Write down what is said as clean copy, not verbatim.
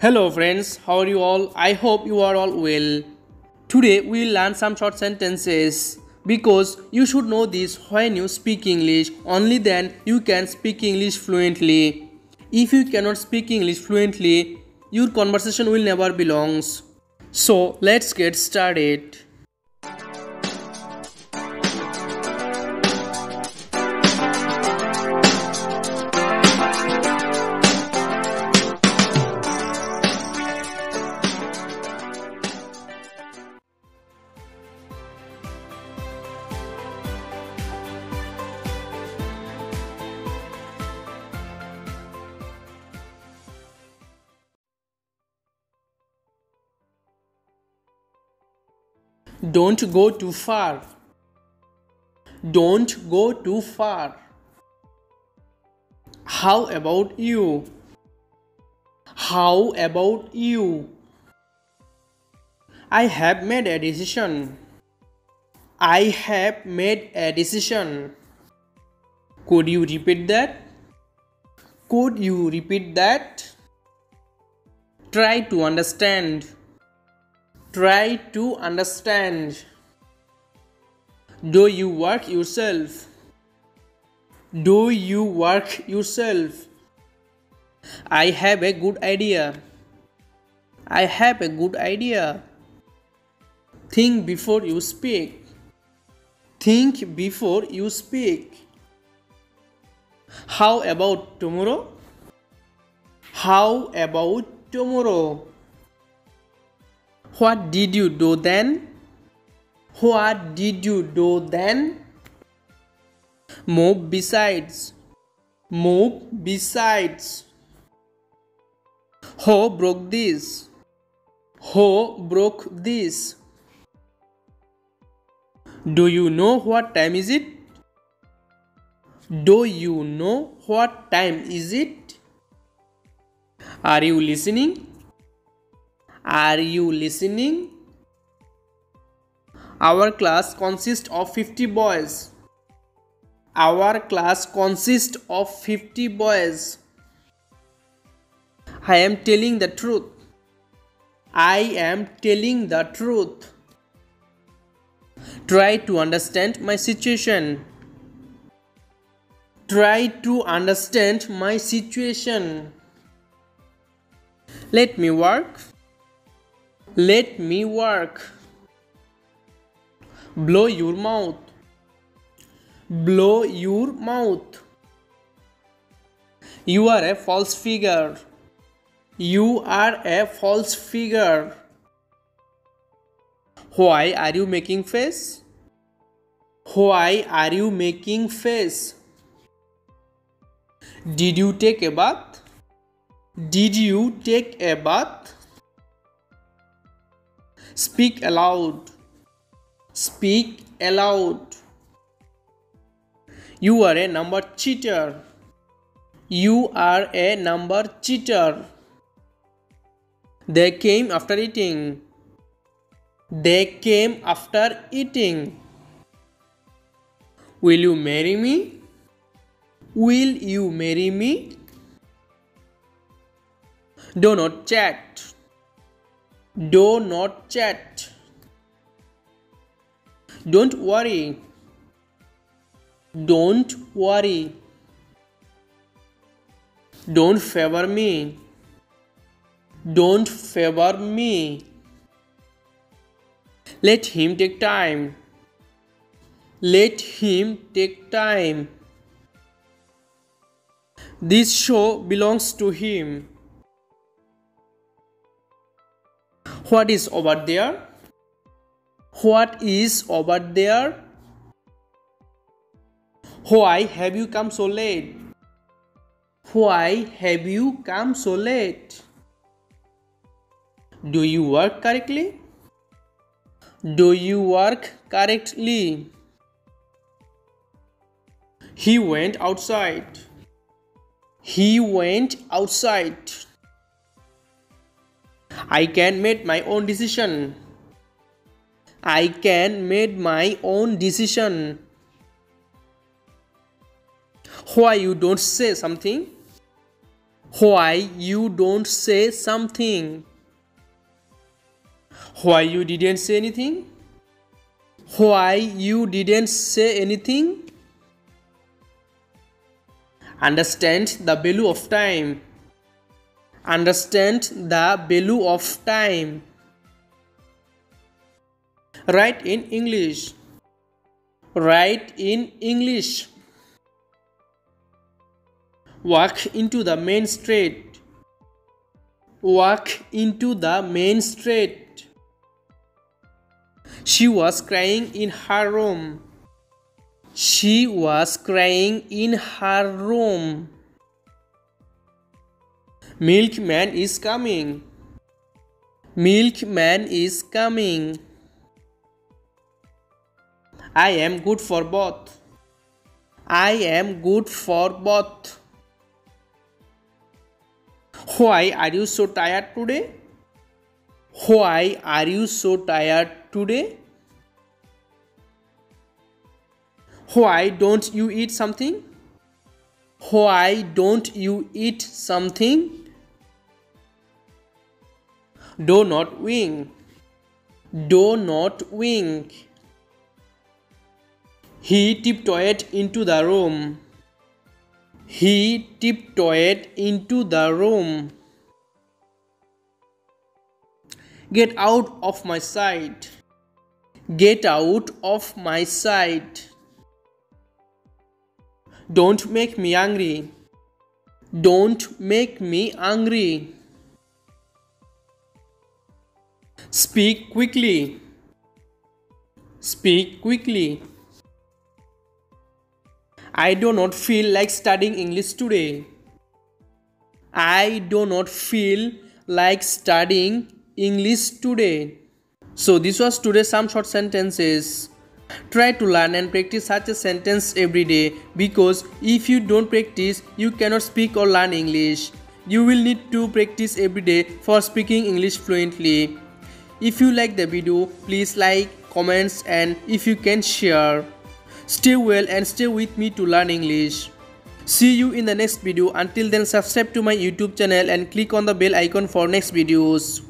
Hello friends, how are you all? I hope you are all well. Today we will learn some short sentences because you should know this when you speak English. Only then you can speak English fluently. If you cannot speak English fluently, your conversation will never belong. So let's get started. Don't go too far. Don't go too far. How about you? How about you? I have made a decision. I have made a decision. Could you repeat that? Could you repeat that? Try to understand. Try to understand. Do you work yourself? Do you work yourself? I have a good idea. I have a good idea. Think before you speak. Think before you speak. How about tomorrow? How about tomorrow? What did you do then? What did you do then? Move besides. Move besides. Who broke this? Who broke this? Do you know what time is it? Do you know what time is it? Are you listening? Are you listening? Our class consists of 50 boys. Our class consists of 50 boys. I am telling the truth. I am telling the truth. Try to understand my situation. Try to understand my situation. Let me work. Let me work. Blow your mouth. Blow your mouth. You are a false figure. You are a false figure. Why are you making face? Why are you making face? Did you take a bath? Did you take a bath? Speak aloud. Speak aloud. You are a number cheater. You are a number cheater. They came after eating. They came after eating. Will you marry me? Will you marry me? Do not chat. Do not chat. Don't worry. Don't worry. Don't favor me. Don't favor me. Let him take time. Let him take time. This show belongs to him. What is over there? What is over there? Why have you come so late? Why have you come so late? Do you work correctly? Do you work correctly? He went outside. He went outside. I can make my own decision. I can make my own decision. Why you don't say something? Why you don't say something? Why you didn't say anything? Why you didn't say anything? Understand the value of time. Understand the value of time. Write in English. Write in English. Walk into the main street. Walk into the main street. She was crying in her room. She was crying in her room. Milkman is coming. Milkman is coming. I am good for both. I am good for both. Why are you so tired today? Why are you so tired today? Why don't you eat something? Why don't you eat something? Do not wink. Do not wink. He tiptoed into the room. He tiptoed into the room. Get out of my sight. Get out of my sight. Don't make me angry. Don't make me angry. Speak quickly. Speak quickly. I do not feel like studying English today. I do not feel like studying English today. So this was today's some short sentences. Try to learn and practice such a sentence every day, because if you don't practice, you cannot speak or learn English. You will need to practice every day for speaking English fluently. If you like the video, please like, comments, and if you can share. Stay well and stay with me to learn English. See you in the next video. Until then, subscribe to my YouTube channel and click on the bell icon for next videos.